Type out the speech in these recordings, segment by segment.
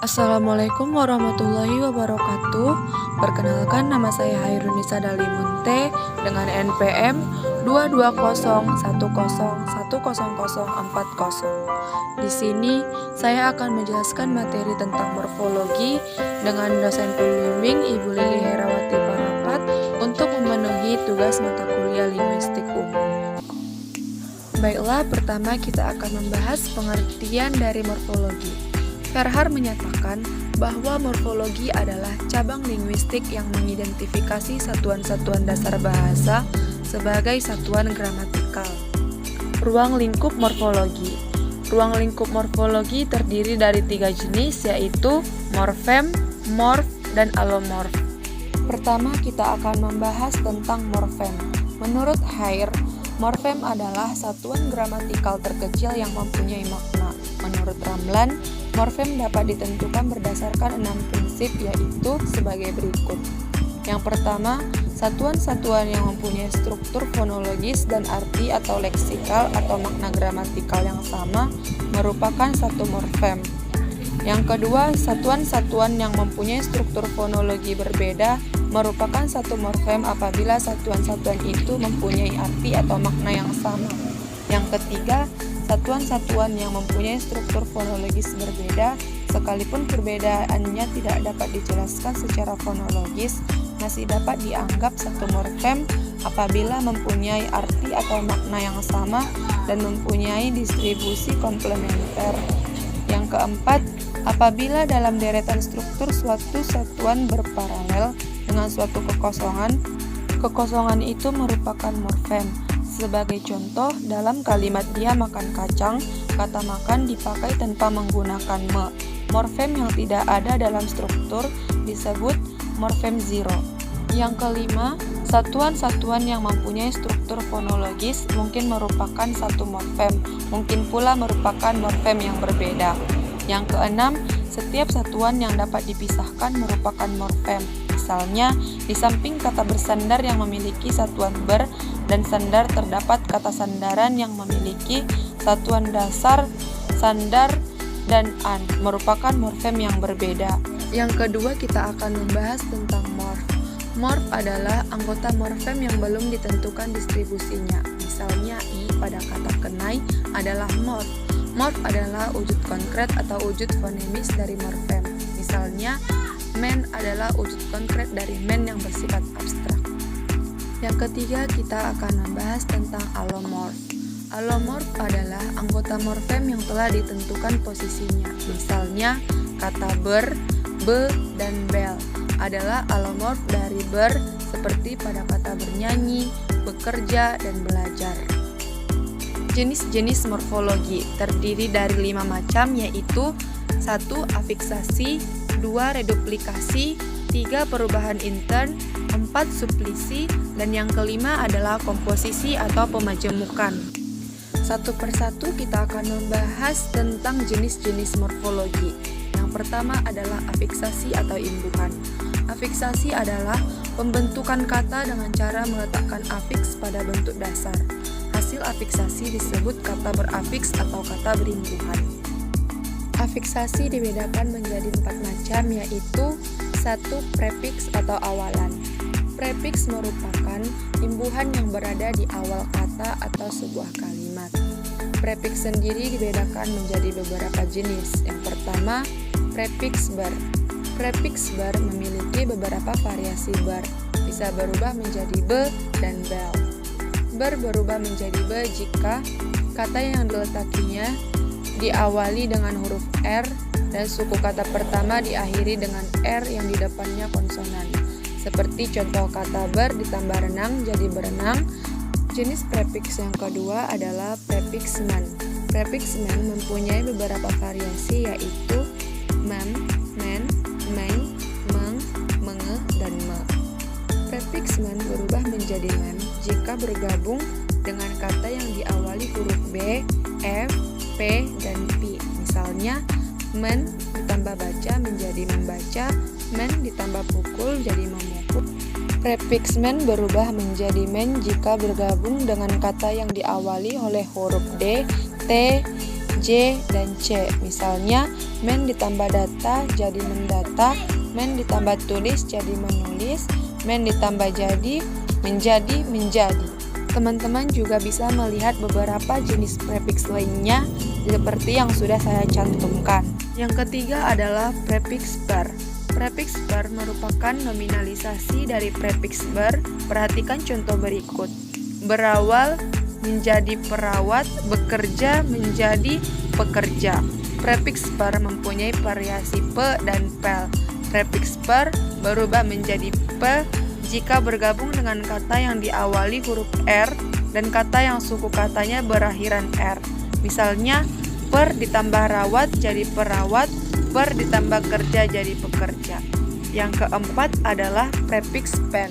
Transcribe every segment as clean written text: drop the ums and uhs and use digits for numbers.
Assalamualaikum warahmatullahi wabarakatuh. Perkenalkan, nama saya Hairunisa Dalimunte dengan NPM 22010101040. Di sini saya akan menjelaskan materi tentang morfologi dengan dosen pembimbing Ibu Lili Herawati Parapat untuk memenuhi tugas mata kuliah linguistik umum. Baiklah, pertama kita akan membahas pengertian dari morfologi. Verhaar menyatakan bahwa morfologi adalah cabang linguistik yang mengidentifikasi satuan-satuan dasar bahasa sebagai satuan gramatikal. Ruang lingkup morfologi. Ruang lingkup morfologi terdiri dari 3 jenis, yaitu morfem, morf, dan alomorf. Pertama, kita akan membahas tentang morfem. Menurut Hair, morfem adalah satuan gramatikal terkecil yang mempunyai makna. Menurut Ramlan, morfem dapat ditentukan berdasarkan 6 prinsip, yaitu sebagai berikut. Yang pertama, satuan-satuan yang mempunyai struktur fonologis dan arti atau leksikal atau makna gramatikal yang sama merupakan satu morfem. Yang kedua, satuan-satuan yang mempunyai struktur fonologi berbeda merupakan satu morfem apabila satuan-satuan itu mempunyai arti atau makna yang sama. Yang ketiga, satuan-satuan yang mempunyai struktur fonologis berbeda, sekalipun perbedaannya tidak dapat dijelaskan secara fonologis, masih dapat dianggap satu morfem apabila mempunyai arti atau makna yang sama dan mempunyai distribusi komplementer. Yang keempat, apabila dalam deretan struktur suatu satuan berparalel dengan suatu kekosongan, kekosongan itu merupakan morfem. Sebagai contoh, dalam kalimat dia makan kacang, kata makan dipakai tanpa menggunakan me. Morfem yang tidak ada dalam struktur disebut morfem zero. Yang kelima, satuan-satuan yang mempunyai struktur fonologis mungkin merupakan satu morfem, mungkin pula merupakan morfem yang berbeda. Yang keenam, setiap satuan yang dapat dipisahkan merupakan morfem. Misalnya, di samping kata bersandar yang memiliki satuan ber dan sandar terdapat kata sandaran yang memiliki satuan dasar, sandar, dan an, merupakan morfem yang berbeda. Yang kedua, kita akan membahas tentang morf. Morf adalah anggota morfem yang belum ditentukan distribusinya. Misalnya, i pada kata kenai adalah morf. Morf adalah wujud konkret atau wujud fonemis dari morfem. Misalnya, men adalah wujud konkret dari men yang bersifat abstrak. Yang ketiga, kita akan membahas tentang alomorf. Alomorf adalah anggota morfem yang telah ditentukan posisinya. Misalnya, kata ber, be, dan bel adalah alomorf dari ber, seperti pada kata bernyanyi, bekerja, dan belajar. Jenis-jenis morfologi terdiri dari 5 macam, yaitu 1. Afiksasi, 2. Reduplikasi, 3. Perubahan intern, 4. Suplisi, dan yang kelima adalah komposisi atau pemajemukan. Satu persatu kita akan membahas tentang jenis-jenis morfologi. Yang pertama adalah afiksasi atau imbuhan. Afiksasi adalah pembentukan kata dengan cara meletakkan afiks pada bentuk dasar. Hasil afiksasi disebut kata berafiks atau kata berimbuhan. Afiksasi dibedakan menjadi 4 macam, yaitu 1. Prefiks atau awalan. Prefiks merupakan imbuhan yang berada di awal kata atau sebuah kalimat. Prefiks sendiri dibedakan menjadi beberapa jenis. Yang pertama, prefiks ber. Prefiks ber memiliki beberapa variasi ber, bisa berubah menjadi be dan bel. Ber berubah menjadi be jika kata yang diletakinya diawali dengan huruf R dan suku kata pertama diakhiri dengan R yang di depannya konsonan. Seperti contoh kata ber ditambah renang jadi berenang. Jenis prefiks yang kedua adalah prefiks man. Prefiks man mempunyai beberapa variasi, yaitu mem, men, meng, meng, menge, dan me. Prefiks man berubah menjadi men jika bergabung dengan kata yang diawali huruf B, F, P, dan P. Misalnya, men ditambah baca menjadi membaca, men ditambah pukul jadi memukul. Prefiks men berubah menjadi men jika bergabung dengan kata yang diawali oleh huruf D, T, J, dan C. Misalnya, men ditambah data jadi mendata, men ditambah tulis jadi menulis, men ditambah jadi menjadi. Teman-teman juga bisa melihat beberapa jenis prefix lainnya seperti yang sudah saya cantumkan. Yang ketiga adalah prefix per. Prefix per merupakan nominalisasi dari prefix ber. Perhatikan contoh berikut. Berawal menjadi perawat, bekerja menjadi pekerja. Prefix per mempunyai variasi pe dan pel. Prefix per berubah menjadi pe jika bergabung dengan kata yang diawali huruf R dan kata yang suku katanya berakhiran R. Misalnya, per ditambah rawat jadi perawat, per ditambah kerja jadi pekerja. Yang keempat adalah prefix pen.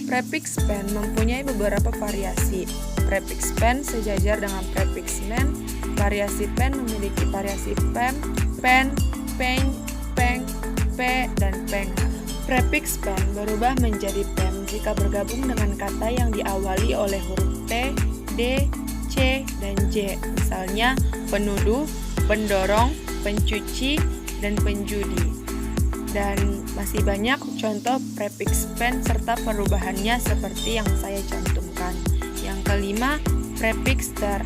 Prefix pen mempunyai beberapa variasi. Prefix pen sejajar dengan prefix men. Variasi pen memiliki variasi pen, peng, pe, dan peng. Prefix pen berubah menjadi pen jika bergabung dengan kata yang diawali oleh huruf T, D, C, dan J. Misalnya, penuduh, pendorong, pencuci, dan penjudi. Dan masih banyak contoh prefix pen serta perubahannya seperti yang saya cantumkan. Yang kelima, prefix ter.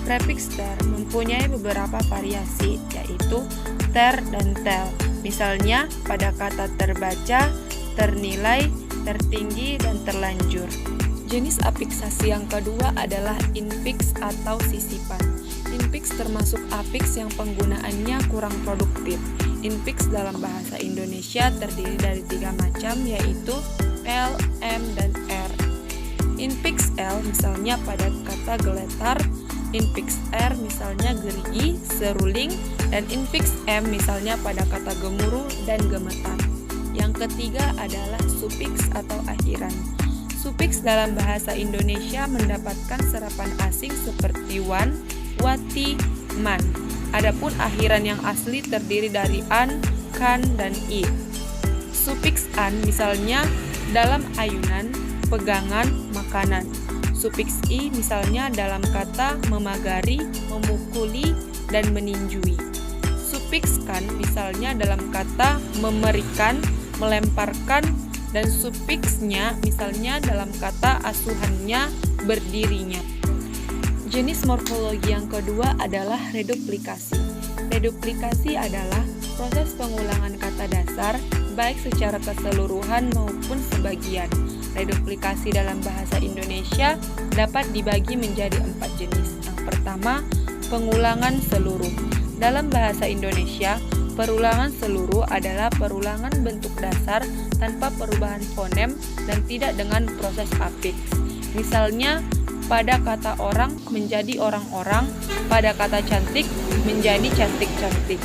Prefix ter mempunyai beberapa variasi, yaitu ter dan tel. Misalnya, pada kata terbaca, ternilai, tertinggi, dan terlanjur. Jenis afiksasi yang kedua adalah infiks atau sisipan. Infiks termasuk afiks yang penggunaannya kurang produktif. Infiks dalam bahasa Indonesia terdiri dari 3 macam, yaitu L, M, dan R. Infiks L misalnya pada kata geletar, infiks R misalnya gerigi, seruling, dan infiks M misalnya pada kata gemuruh dan gemetar. Yang ketiga adalah sufiks atau akhiran. Sufiks dalam bahasa Indonesia mendapatkan serapan asing seperti wan, wati, man. Adapun akhiran yang asli terdiri dari an, kan, dan i. Sufiks an misalnya dalam ayunan, pegangan, makanan. Sufiks i misalnya dalam kata memagari, memukuli, dan meninjui. Sufiks kan misalnya dalam kata memberikan, melemparkan, dan sufiksnya misalnya dalam kata asuhannya, berdirinya. Jenis morfologi yang kedua adalah reduplikasi. Reduplikasi adalah proses pengulangan kata dasar baik secara keseluruhan maupun sebagian. Reduplikasi dalam bahasa Indonesia dapat dibagi menjadi 4 jenis. Yang pertama, pengulangan seluruh. Dalam bahasa Indonesia, perulangan seluruh adalah perulangan bentuk dasar tanpa perubahan fonem dan tidak dengan proses afiks. Misalnya, pada kata orang menjadi orang-orang, pada kata cantik menjadi cantik-cantik.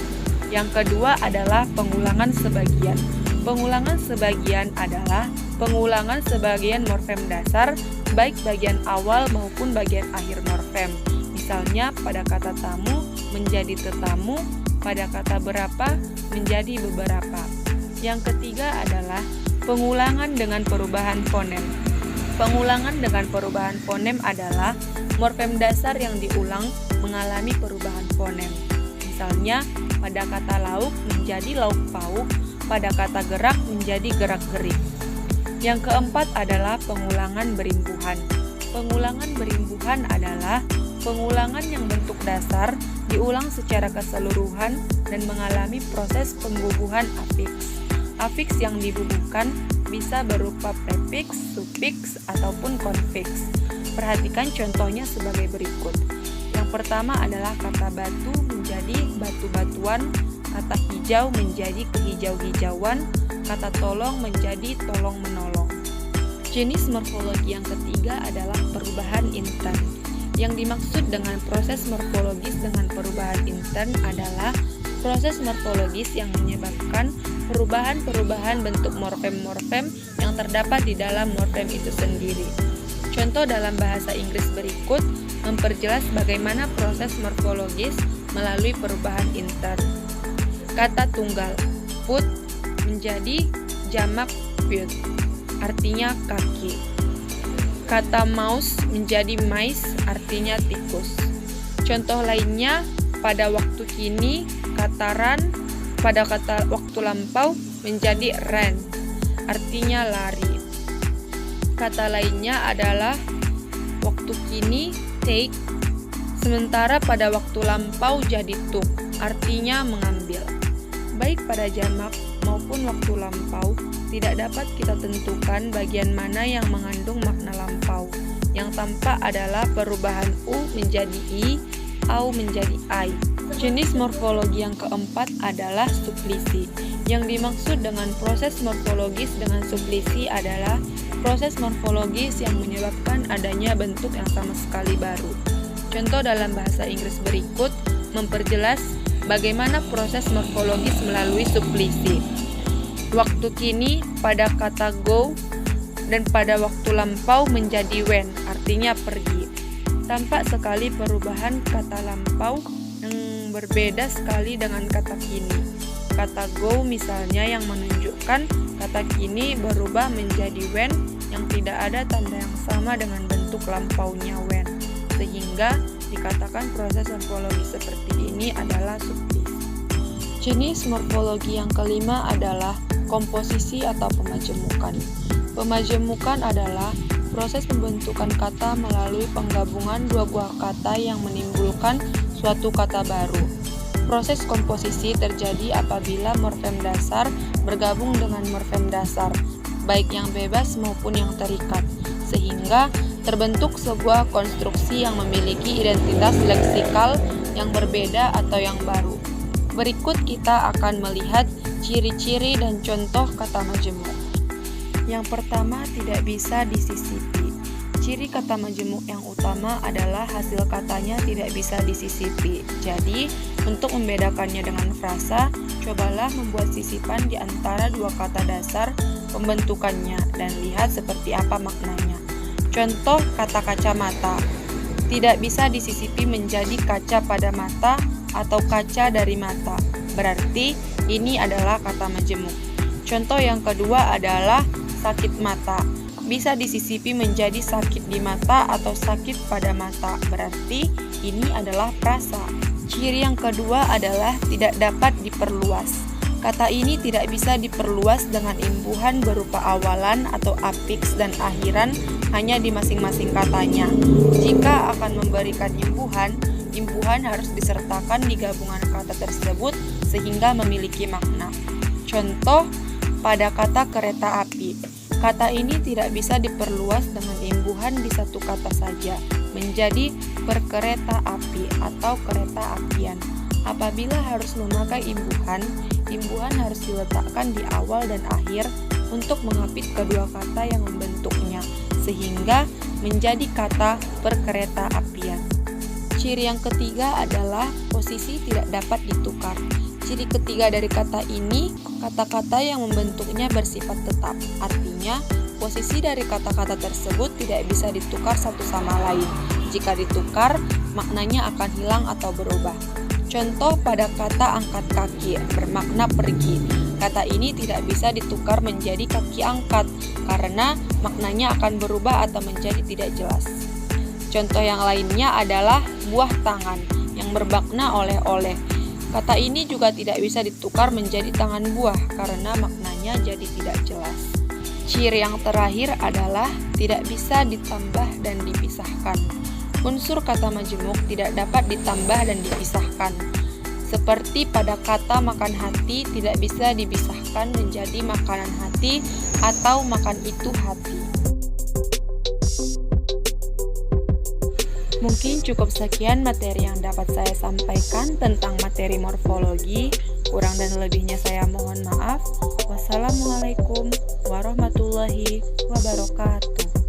Yang kedua adalah pengulangan sebagian. Pengulangan sebagian adalah pengulangan sebagian morfem dasar, baik bagian awal maupun bagian akhir morfem. Misalnya, pada kata tamu menjadi tetamu, pada kata berapa menjadi beberapa. Yang ketiga adalah pengulangan dengan perubahan fonem. Pengulangan dengan perubahan fonem adalah morfem dasar yang diulang mengalami perubahan fonem. Misalnya, pada kata lauk menjadi lauk pauk, pada kata gerak menjadi gerak-gerik. Yang keempat adalah pengulangan berimbuhan. Pengulangan berimbuhan adalah pengulangan yang bentuk dasar diulang secara keseluruhan dan mengalami proses pembubuhan afiks. Afiks yang dibubuhkan bisa berupa prefiks, sufiks, ataupun konfiks. Perhatikan contohnya sebagai berikut. Yang pertama adalah kata batu menjadi batu-batuan, kata hijau menjadi kehijau-hijauan, kata tolong menjadi tolong-menolong. Jenis morfologi yang ketiga adalah perubahan intern. Yang dimaksud dengan proses morfologis dengan perubahan intern adalah proses morfologis yang menyebabkan perubahan-perubahan bentuk morfem-morfem yang terdapat di dalam morfem itu sendiri. Contoh dalam bahasa Inggris berikut memperjelas bagaimana proses morfologis melalui perubahan intern. Kata tunggal, foot, menjadi jamak foot, artinya kaki. Kata mouse menjadi mice, artinya tikus. Contoh lainnya pada waktu kini, kata run pada kata waktu lampau menjadi ran, artinya lari. Kata lainnya adalah waktu kini take, sementara pada waktu lampau jadi took, artinya mengambil. Baik pada jamak maupun waktu lampau, tidak dapat kita tentukan bagian mana yang mengandung makna lampau. Yang tampak adalah perubahan u menjadi i, au menjadi ai. Jenis morfologi yang keempat adalah suplisi. Yang dimaksud dengan proses morfologis dengan suplisi adalah proses morfologis yang menyebabkan adanya bentuk yang sama sekali baru. Contoh dalam bahasa Inggris berikut memperjelas bagaimana proses morfologis melalui suplisi. Waktu kini pada kata go dan pada waktu lampau menjadi went, artinya pergi. Tampak sekali perubahan kata lampau yang berbeda sekali dengan kata kini. Kata go misalnya yang menunjukkan kata kini berubah menjadi went yang tidak ada tanda yang sama dengan bentuk lampaunya went, sehingga dikatakan proses morfologi seperti ini adalah suplisi. Jenis morfologi yang kelima adalah komposisi atau pemajemukan. Pemajemukan adalah proses pembentukan kata melalui penggabungan dua buah kata yang menimbulkan suatu kata baru. Proses komposisi terjadi apabila morfem dasar bergabung dengan morfem dasar, baik yang bebas maupun yang terikat, sehingga terbentuk sebuah konstruksi yang memiliki identitas leksikal yang berbeda atau yang baru. Berikut kita akan melihat ciri-ciri dan contoh kata majemuk. Yang pertama, tidak bisa disisipi. Ciri kata majemuk yang utama adalah hasil katanya tidak bisa disisipi. Jadi, untuk membedakannya dengan frasa, cobalah membuat sisipan di antara dua kata dasar pembentukannya dan lihat seperti apa maknanya. Contoh kata kacamata. Tidak bisa disisipi menjadi kaca pada mata atau kaca dari mata. Berarti ini adalah kata majemuk. Contoh yang kedua adalah sakit mata. Bisa disisipi menjadi sakit di mata atau sakit pada mata. Berarti ini adalah prasa. Ciri yang kedua adalah tidak dapat diperluas. Kata ini tidak bisa diperluas dengan imbuhan berupa awalan atau afiks dan akhiran hanya di masing-masing katanya. Jika akan memberikan imbuhan harus disertakan di gabungan kata tersebut sehingga memiliki makna. Contoh pada kata kereta api. Kata ini tidak bisa diperluas dengan imbuhan di satu kata saja menjadi perkereta api atau kereta apian. Apabila harus memakai imbuhan harus diletakkan di awal dan akhir untuk mengapit kedua kata yang membentuknya, sehingga menjadi kata perkereta apian. Ciri yang ketiga adalah posisi tidak dapat ditukar. Ciri ketiga dari kata ini, kata-kata yang membentuknya bersifat tetap. Artinya, posisi dari kata-kata tersebut tidak bisa ditukar satu sama lain. Jika ditukar, maknanya akan hilang atau berubah. Contoh pada kata angkat kaki, bermakna pergi. Kata ini tidak bisa ditukar menjadi kaki angkat, karena maknanya akan berubah atau menjadi tidak jelas. Contoh yang lainnya adalah buah tangan, yang bermakna oleh-oleh. Kata ini juga tidak bisa ditukar menjadi tangan buah karena maknanya jadi tidak jelas. Ciri yang terakhir adalah tidak bisa ditambah dan dipisahkan. Unsur kata majemuk tidak dapat ditambah dan dipisahkan. Seperti pada kata makan hati tidak bisa dipisahkan menjadi makanan hati atau makan itu hati. Mungkin cukup sekian materi yang dapat saya sampaikan tentang materi morfologi. Kurang dan lebihnya saya mohon maaf. Wassalamualaikum warahmatullahi wabarakatuh.